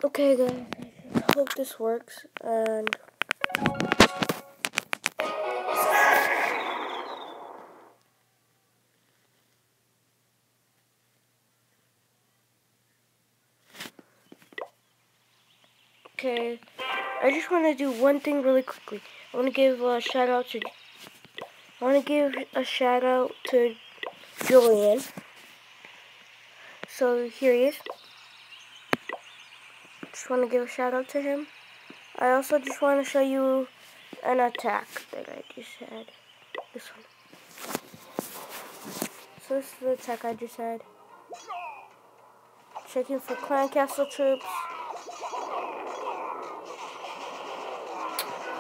Okay guys, I hope this works, and okay, I just want to do one thing really quickly. I want to give a shout out to Julian. So here he is. Just want to give a shout out to him. I also just want to show you an attack that I just had. This one. So this is the attack I just had. Checking for clan castle troops.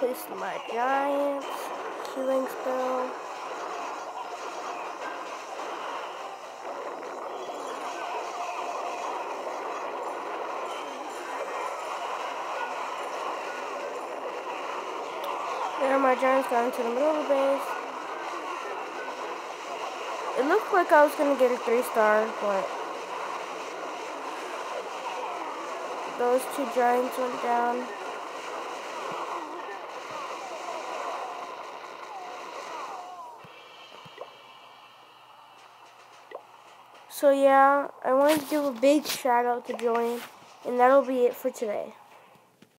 Place my giants. Healing spell. There my giants got into the middle of the base. It looked like I was gonna get a 3-star, but those 2 giants went down. So yeah, I wanted to give a big shout out to Julian, and that'll be it for today.